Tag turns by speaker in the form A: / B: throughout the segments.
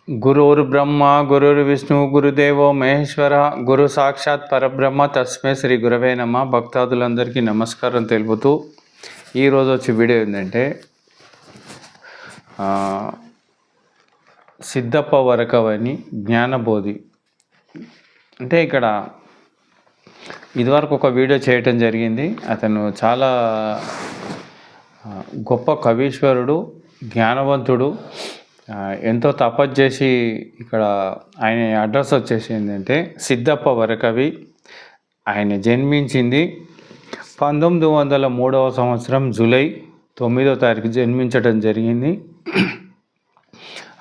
A: గురుర్బ్రహ్మ గురుర్విష్ణు గురుదేవో మహేశ్వర గురు సాక్షాత్ పరబ్రహ్మ తస్మై శ్రీ గురవే నమ. భక్తాదులందరికీ నమస్కారం తెలుపుతూ ఈరోజు వచ్చే వీడియో ఏంటంటే సిద్ధప్ప వరకవని జ్ఞానబోధి. అంటే ఇక్కడ ఇదివరకు ఒక వీడియో చేయటం జరిగింది. అతను చాలా గొప్ప కవీశ్వరుడు, జ్ఞానవంతుడు, ఎంతో తపస్సు చేసి ఇక్కడ ఆయన అడ్రస్ వచ్చేసి ఏంటంటే సిద్ధప్ప వరకవి. ఆయన జన్మించింది 1903 సంవత్సరం జూలై 9వ తారీఖు జన్మించడం జరిగింది.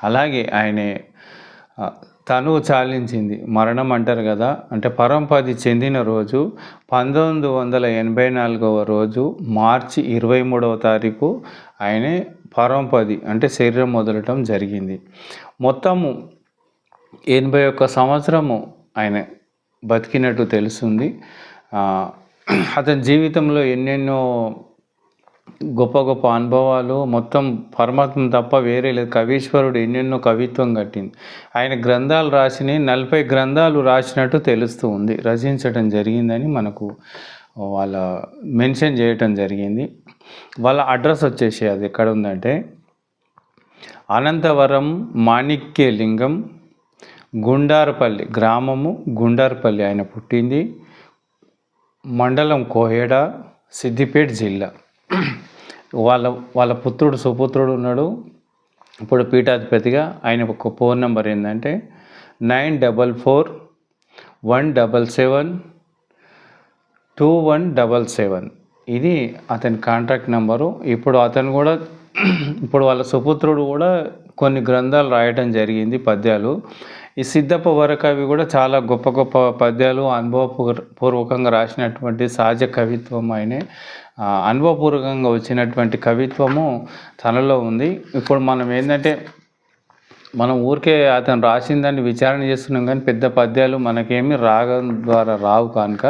A: అలాగే ఆయన తనువు చాలించింది, మరణం అంటారు కదా, అంటే పరంపది చెందిన రోజు 1984వ రోజు మార్చి 23వ తారీఖు ఆయనే పరంపది అంటే శరీరం వదలటం జరిగింది. మొత్తము 81 సంవత్సరము ఆయన బతికినట్టు తెలుస్తుంది. అతని జీవితంలో ఎన్నెన్నో గొప్ప గొప్ప అనుభవాలు, మొత్తం పరమాత్మ తప్ప వేరే లేదు. కవీశ్వరుడు ఎన్నెన్నో కవిత్వం కట్టింది. ఆయన గ్రంథాలు 40 గ్రంథాలు రాసినట్టు తెలుస్తూ ఉంది, రచించడం జరిగిందని మనకు వాళ్ళ మెన్షన్ చేయటం జరిగింది. వాళ్ళ అడ్రస్ వచ్చేసి అది ఎక్కడ ఉందంటే అనంతవరం మాణిక్యలింగం, గుండారపల్లి గ్రామము, గుండారపల్లి ఆయన పుట్టింది. మండలం కోహెడ, సిద్దిపేట జిల్లా. వాళ్ళ పుత్రుడు సుపుత్రుడు ఉన్నాడు ఇప్పుడు పీఠాధిపతిగా. ఆయన ఒక ఫోన్ నెంబర్ ఏంటంటే 9441772177. ఇది అతని కాంటాక్ట్ నెంబరు. ఇప్పుడు వాళ్ళ సుపుత్రుడు కూడా కొన్ని గ్రంథాలు రాయటం జరిగింది, పద్యాలు. ఈ సిద్ధప్ప వరకవి కూడా చాలా గొప్ప గొప్ప పద్యాలు అనుభవపూర్వకంగా రాసినటువంటి సహజ కవిత్వం. ఆయనే అనుభవపూర్వకంగా వచ్చినటువంటి కవిత్వము తనలో ఉంది. ఇప్పుడు మనం ఏంటంటే మనం ఊరికే అతను రాసిన దాన్ని విచారణ చేస్తున్నాం, కానీ పెద్ద పద్యాలు మనకేమి రాగం ద్వారా రావు కనుక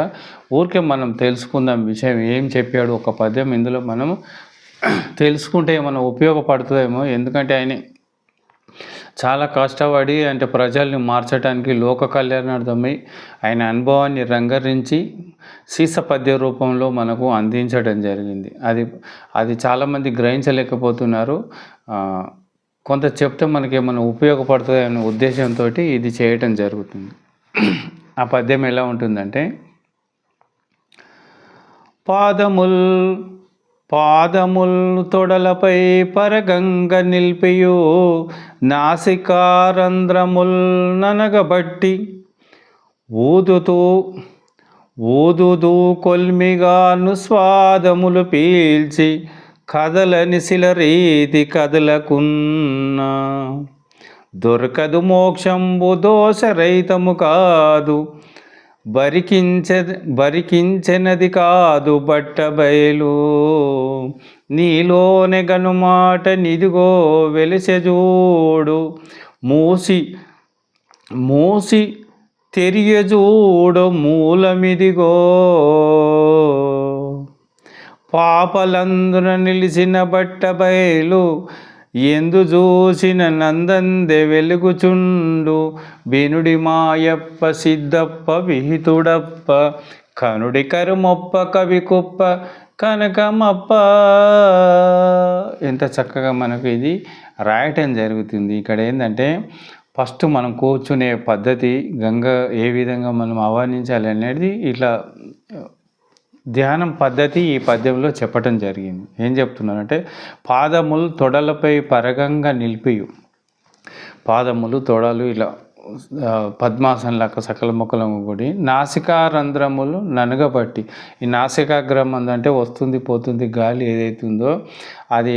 A: ఊరికే మనం తెలుసుకుందాం విషయం ఏం చెప్పాడు ఒక పద్యం. ఇందులో మనం తెలుసుకుంటే ఏమైనా ఉపయోగపడుతుందేమో. ఎందుకంటే ఆయన చాలా కష్టపడి అంటే ప్రజల్ని మార్చడానికి, లోక కళ్యాణార్థమై ఆయన అనుభవాన్ని రంగరించి సీస పద్య రూపంలో మనకు అందించడం జరిగింది. అది చాలామంది గ్రహించలేకపోతున్నారు. కొంత చెప్తే మనకి ఏమైనా ఉపయోగపడుతుంది అనే ఉద్దేశంతో ఇది చేయటం జరుగుతుంది. ఆ పద్యం ఎలా ఉంటుందంటే పాదముల్ తొడలపై పరగంగ నిల్పియు, నాసికారంధ్రముల్ ననగబట్టి ఊదుతూ కొల్మిగాను స్వాదములు పీల్చి కదలని శిలరీతి కదలకున్న దొరకదు మోక్షంబు దోషరహితము కాదు, బరికించెనది కాదు బట్ట బయలు, నీలోనే గనుమాట నిదిగో వెలిసెజూడు, మూసి తెరియజూడు మూలమిదిగో, పాపలందున నిలిచిన బట్ట బయలు, ఎందు చూసిన నందందె వెలుగుచుండు, బినుడి మాయప్ప సిద్ధప్ప విహితుడప్ప, కనుడి కరుమొప్ప కవి కుప్ప కనకమప్ప. ఎంత చక్కగా మనకు ఇది రాయటం జరుగుతుంది. ఇక్కడ ఏంటంటే ఫస్ట్ మనం కూర్చునే పద్ధతి, గంగ ఏ విధంగా మనం ఆహ్వానించాలి అనేది ఇట్లా ధ్యానం పద్ధతి ఈ పద్యంలో చెప్పటం జరిగింది. ఏం చెప్తున్నారంటే పాదములు తొడలపై పరగంగా నిలిపియు, పాదములు తొడలు ఇలా పద్మాసనలాగా సకల మొక్కలము కూడి, నాసికారంధ్రములు ననగబట్టి, ఈ నాసికాగ్రం అంటే వస్తుంది పోతుంది గాలి ఏదైతుందో అది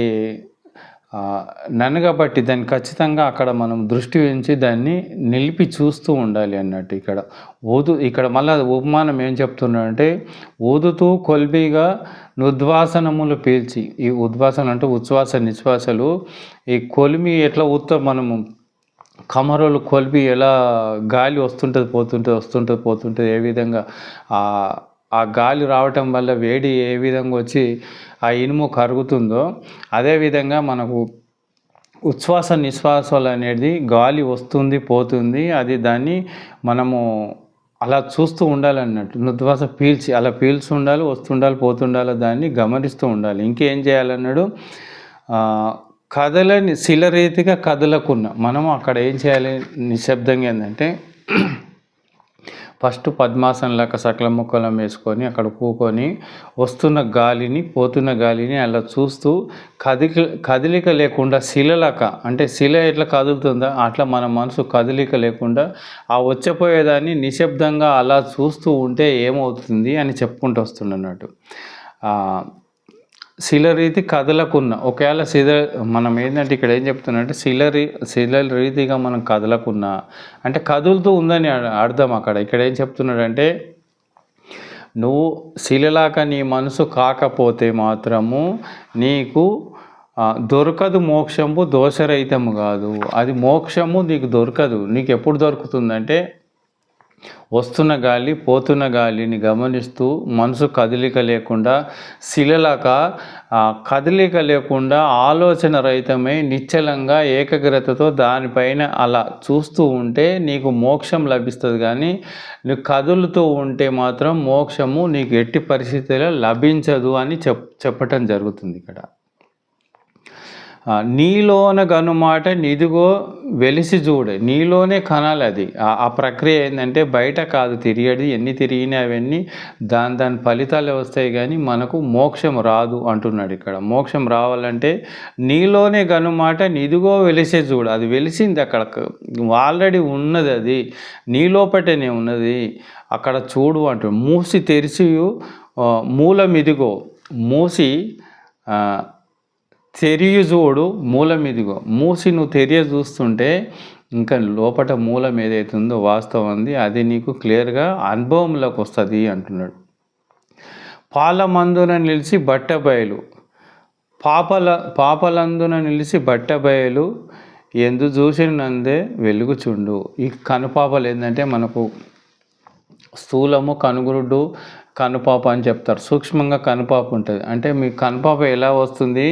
A: ననగబట్టి దాన్ని ఖచ్చితంగా అక్కడ మనం దృష్టి ఉంచి దాన్ని నిలిపి చూస్తూ ఉండాలి అన్నట్టు. ఇక్కడ మళ్ళీ ఉపమానం ఏం చెప్తున్నాడంటే ఊదుతూ కొల్బిగా నుద్వాసనములు పీల్చి, ఈ ఉద్వాసన అంటే ఉచ్ఛ్వాస నిశ్వాసలు, ఈ కొలిమి ఎట్లా మనము కమరలు కొలిపి ఎలా గాలి వస్తుంటుంది పోతుంటుంది ఏ విధంగా ఆ గాలి రావటం వల్ల వేడి ఏ విధంగా వచ్చి ఆ ఇనుము కరుగుతుందో అదేవిధంగా మనకు ఉచ్ఛ్వాస నిశ్వాసాలు అనేది గాలి వస్తుంది పోతుంది, అది దాన్ని మనము అలా చూస్తూ ఉండాలన్నట్టు. ఉచ్ఛ్వాస పీల్చి అలా పీల్చి ఉండాలి, వస్తుండాలి, పోతుండాలి, దాన్ని గమనిస్తూ ఉండాలి. ఇంకేం చేయాలన్నాడు, కదలని శిలరీతిగా కదలకున్న మనం అక్కడ ఏం చేయాలి, నిశ్శబ్దంగా ఏంటంటే ఫస్ట్ పద్మాసనంలాగా సకల ముక్కలం వేసుకొని అక్కడ కూకొని వస్తున్న గాలిని పోతున్న గాలిని అలా చూస్తూ కదలిక లేకుండా శిలలాక, అంటే శిల ఎట్లా కదులుతుందో అట్లా మన మనసు కదలిక లేకుండా ఆ వచ్చపోయేదాన్ని నిశ్శబ్దంగా అలా చూస్తూ ఉంటే ఏమవుతుంది అని చెప్పుకుంటూ వస్తుండన్నట్టు. శిలరీతి కదలకున్న ఒకవేళ మనం ఏంటంటే ఇక్కడ ఏం చెప్తున్నంటే శిల రీతిగా మనం కదలకున్నా అంటే కదులుతూ ఉందని అర్థం. అక్కడ ఇక్కడ ఏం చెప్తున్నాడంటే నువ్వు శిలలాక నీ మనసు కాకపోతే మాత్రము నీకు దొరకదు మోక్షము, దోషరహితము కాదు. అది మోక్షము నీకు దొరకదు. నీకు ఎప్పుడు దొరుకుతుందంటే వస్తున్న గాలి పోతున్న గాలిని గమనిస్తూ మనసు కదలిక లేకుండా శిలలాక కదలిక లేకుండా ఆలోచన రహితమై నిశ్చలంగా ఏకాగ్రతతో దానిపైన అలా చూస్తూ ఉంటే నీకు మోక్షం లభిస్తుంది. కానీ నువ్వు కదులుతూ ఉంటే మాత్రం మోక్షము నీకు ఎట్టి పరిస్థితుల్లో లభించదు అని చెప్పటం జరుగుతుంది ఇక్కడ. నీలోన గనుమాట నిదిగో వెలిసి చూడే, నీలోనే కనాలి. అది ఆ ప్రక్రియ ఏంటంటే బయట కాదు తిరిగేది, ఎన్ని తిరిగినా అవన్నీ దాని ఫలితాలు వస్తాయి, కానీ మనకు మోక్షం రాదు అంటున్నాడు ఇక్కడ. మోక్షం రావాలంటే నీలోనే గనుమాట నిదిగో వెలిసే చూడు, అది వెలిసింది అక్కడ ఆల్రెడీ ఉన్నది, అది నీలోపటనే ఉన్నది, అక్కడ చూడు అంటు. మూసి తెరిచి మూలం ఇదిగో, మూసి తెరియ చూడు మూలం ఇదిగో. మూసి నువ్వు తెరియ చూస్తుంటే ఇంకా లోపల మూలం ఏదైతుందో వాస్తవం ఉంది, అది నీకు క్లియర్గా అనుభవంలోకి వస్తుంది అంటున్నాడు. పాలమందున నిలిచి బట్టబయలు, పాపలందున నిలిచి బట్టబయలు ఎందు చూసినందే వెలుగుచుండు. ఈ కనుపాపలు ఏంటంటే మనకు స్థూలము కనుగురుడు కనుపాప అని చెప్తారు. సూక్ష్మంగా కనుపాప ఉంటుంది. అంటే మీ కనుపాప ఎలా వస్తుంది,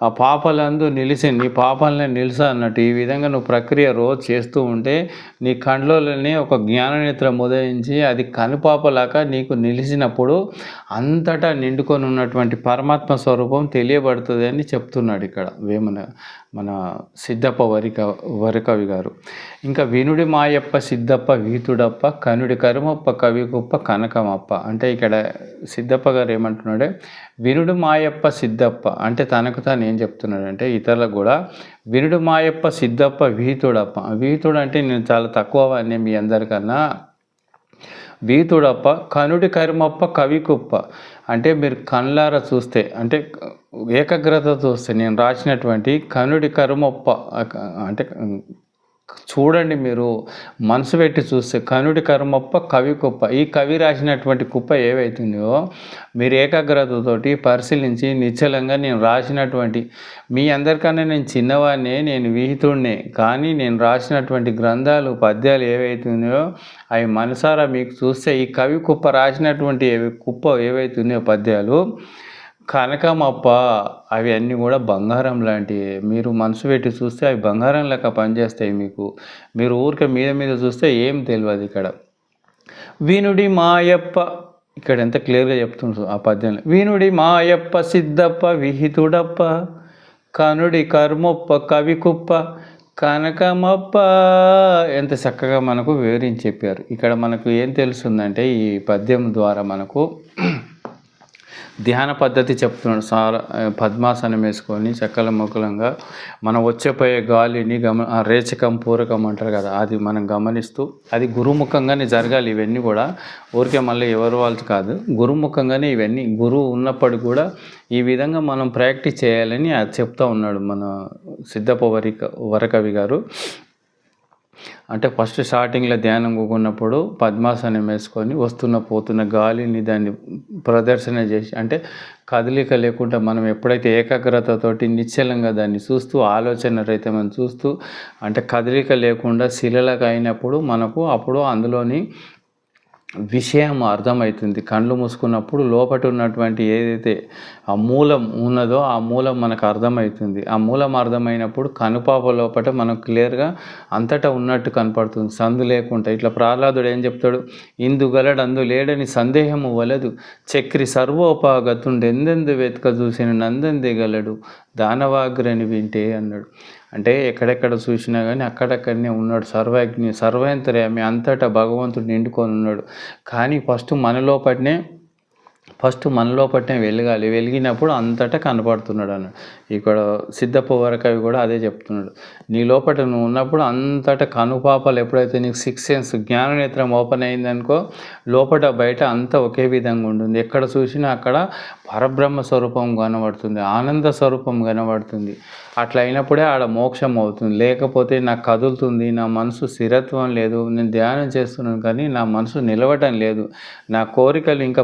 A: ఆ పాపలందు నిలిచి నీ పాపాలనే నిలిసా అన్నట్టు. ఈ విధంగా నువ్వు ప్రక్రియ రోజు చేస్తూ ఉంటే నీ కండ్లోనే ఒక జ్ఞాననేత్రం ఉదయించి అది కనుపాపలాగా నీకు నిలిచినప్పుడు అంతటా నిండుకొని ఉన్నటువంటి పరమాత్మ స్వరూపం తెలియబడుతుంది అని చెప్తున్నాడు ఇక్కడ మన సిద్ధప్ప వరకవి గారు. ఇంకా వినుడి మాయప్ప సిద్ధప్ప వీతుడప్ప కనుడి కరుమప్ప కవికుప్ప కనకమప్ప. అంటే ఇక్కడ సిద్ధప్ప గారు ఏమంటున్నాడే, వినుడు మాయప్ప సిద్ధప్ప అంటే తనకు తాను ఏం చెప్తున్నాడంటే ఇతరులకు కూడా వినుడు మాయప్ప సిద్ధప్ప వీతుడప్ప. వీతుడు అంటే నేను చాలా తక్కువ అనే మీ అందరికన్నా, వీతుడప్ప కనుడి కరుమప్ప కవికుప్ప అంటే మీరు కళ్ళారా చూస్తే అంటే ఏకాగ్రత చూస్తే నేను రాసినటువంటి కనుడి కరుమప్ప అంటే చూడండి, మీరు మనసు పెట్టి చూస్తే కనుడి కరుమప్ప కవి కుప్ప. ఈ కవి రాసినటువంటి కుప్ప ఏవైతుందో మీరు ఏకాగ్రతతోటి పరిశీలించి నిశ్చలంగా నేను రాసినటువంటి మీ అందరికన్నా నేను చిన్నవాడినే, నేను విహితుడినే, కానీ నేను రాసినటువంటి గ్రంథాలు పద్యాలు ఏవైతున్నాయో అవి మనసారా మీకు చూస్తే ఈ కవి కుప్ప రాసినటువంటి కుప్ప ఏవైతున్నాయో పద్యాలు కనకమప్ప అవి అన్నీ కూడా బంగారం లాంటివి. మీరు మనసు పెట్టి చూస్తే అవి బంగారం లెక్క పనిచేస్తాయి మీకు. మీరు ఊరికే మీద చూస్తే ఏం తెలియదు. ఇక్కడ వినుడి మాయప్ప ఇక్కడ ఎంత క్లియర్గా చెప్తుండ్రు ఆ పద్యంలో. వినుడి మాయప్ప సిద్ధప్ప విహితుడప్ప కనుడి కర్మొప్ప కవికుప్ప కనకమప్ప ఎంత చక్కగా మనకు వివరించి చెప్పారు. ఇక్కడ మనకు ఏం తెలుస్తుందంటే ఈ పద్యం ద్వారా మనకు ధ్యాన పద్ధతి చెప్తున్నాడు. పద్మాసనం వేసుకొని చక్కల మొక్కలంగా మనం వచ్చేపోయే గాలిని రేచకం పూరకం అంటారు కదా, అది మనం గమనిస్తూ అది గురుముఖంగానే జరగాలి. ఇవన్నీ కూడా ఊరికే మళ్ళీ ఎవరు వాళ్ళు కాదు, గురుముఖంగానే ఇవన్నీ గురువు ఉన్నప్పటికీ కూడా ఈ విధంగా మనం ప్రాక్టీస్ చేయాలని అది చెప్తూ ఉన్నాడు మన సిద్ధప్ప వరకవి గారు. అంటే ఫస్ట్ స్టార్టింగ్లో ధ్యానం కూకున్నప్పుడు పద్మాసనం వేసుకొని వస్తున్న పోతున్న గాలిని దాన్ని ప్రదర్శన చేసి, అంటే కదలిక లేకుండా మనం ఎప్పుడైతే ఏకాగ్రతతోటి నిశ్చలంగా దాన్ని చూస్తూ ఆలోచన రహితమని చూస్తూ, అంటే కదలిక లేకుండా శిలలకు అయినప్పుడు మనకు అప్పుడు అందులోని విషయం అర్థమవుతుంది. కళ్ళు మూసుకున్నప్పుడు లోపట ఉన్నటువంటి ఏదైతే ఆ మూలం ఉన్నదో ఆ మూలం మనకు అర్థమవుతుంది. ఆ మూలం అర్థమైనప్పుడు కనుపాప లోపట మనకు క్లియర్గా అంతటా ఉన్నట్టు కనపడుతుంది, సందు లేకుండా. ఇట్లా ప్రహ్లాదుడు ఏం చెప్తాడు, ఇందుగలడు అందు లేడని సందేహము వలదు, చక్రి సర్వోపగతుండెందెందు వెతక చూసిన నందెందిగలడు దానవాగ్రని వింటే అన్నాడు. అంటే ఎక్కడెక్కడ చూసినా కానీ అక్కడక్కడనే ఉన్నాడు, సర్వజ్ఞ సర్వేంతర్యామి, అంతటా భగవంతుడు నిండుకొని ఉన్నాడు. కానీ ఫస్ట్ మనలోపట్నే వెలగాలి, వెలిగినప్పుడు అంతటా కనపడుతున్నాడు అన్నాడు. ఇక్కడ సిద్ధప్ప వరకవి కూడా అదే చెప్తున్నాడు. నీ లోపల నువ్వు ఉన్నప్పుడు అంతటా కనుపాపలు ఎప్పుడైతే నీకు 6 సెన్స్ జ్ఞాననేత్రం ఓపెన్ అయిందనుకో, లోపల బయట అంతా ఒకే విధంగా ఉంటుంది. ఎక్కడ చూసినా అక్కడ పరబ్రహ్మ స్వరూపం కనబడుతుంది, ఆనంద స్వరూపం కనబడుతుంది. అట్లా అయినప్పుడే ఆడ మోక్షం అవుతుంది. లేకపోతే నాకు కదులుతుంది, నా మనసు స్థిరత్వం లేదు, నేను ధ్యానం చేస్తున్నాను కానీ నా మనసు నిలవటం లేదు, నా కోరికలు ఇంకా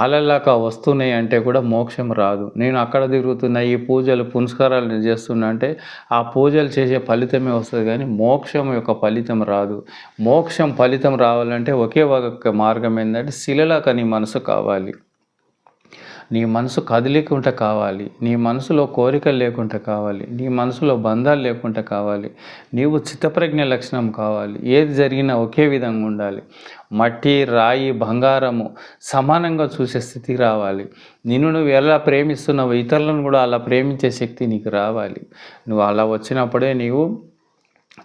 A: అలలాగా వస్తున్నాయి అంటే కూడా మోక్షం రాదు. నేను అక్కడ తిరుగుతున్నా, ఈ పూజలు పునస్కారాలు చేస్తున్నా అంటే ఆ పూజలు చేసే ఫలితమే వస్తుంది కానీ మోక్షం యొక్క ఫలితం రాదు. మోక్షం ఫలితం రావాలంటే ఒకే ఒక మార్గం ఏంటంటే శిలలాగా నీ మనసు కావాలి, నీ మనసు కదిలేకుండా కావాలి, నీ మనసులో కోరికలు లేకుండా కావాలి, నీ మనసులో బంధాలు లేకుండా కావాలి, నీవు చిత్తప్రజ్ఞ లక్షణం కావాలి. ఏది జరిగినా ఒకే విధంగా ఉండాలి. మట్టి, రాయి, బంగారము సమానంగా చూసే స్థితి రావాలి. నిన్ను నువ్వు ఎలా ప్రేమిస్తున్నావు ఇతరులను కూడా అలా ప్రేమించే శక్తి నీకు రావాలి. నువ్వు అలా వచ్చినప్పుడే నీవు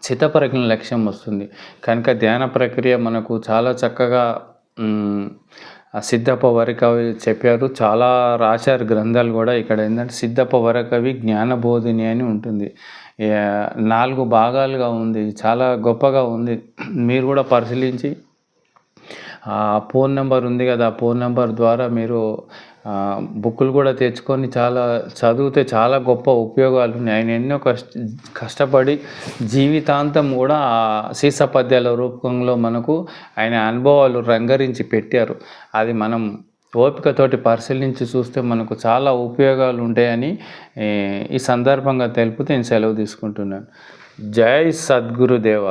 A: చిత్తప్రజ్ఞ లక్ష్యం వస్తుంది. కనుక ధ్యాన ప్రక్రియ మనకు చాలా చక్కగా సిద్ధప్ప వరకవి చెప్పారు. చాలా రాశారు గ్రంథాలు కూడా. ఇక్కడ ఏంటంటే సిద్ధప్ప వరకవి జ్ఞానబోధిని అని ఉంటుంది, 4 భాగాలుగా ఉంది, చాలా గొప్పగా ఉంది. మీరు కూడా పరిశీలించి ఆ ఫోన్ నెంబర్ ఉంది కదా, ఆ ఫోన్ నెంబర్ ద్వారా మీరు బుక్కులు కూడా తెచ్చుకొని చాలా చదివితే చాలా గొప్ప ఉపయోగాలు ఉన్నాయి. ఆయన ఎన్నో కష్టపడి జీవితాంతం కూడా ఆ సీస పద్యాల రూపంలో మనకు ఆయన అనుభవాలు రంగరించి పెట్టారు. అది మనం ఓపికతోటి పరిశీలించి చూస్తే మనకు చాలా ఉపయోగాలు ఉంటాయని ఈ సందర్భంగా తెలుపుతూ నేను సెలవు తీసుకుంటున్నాను. జై సద్గురుదేవ.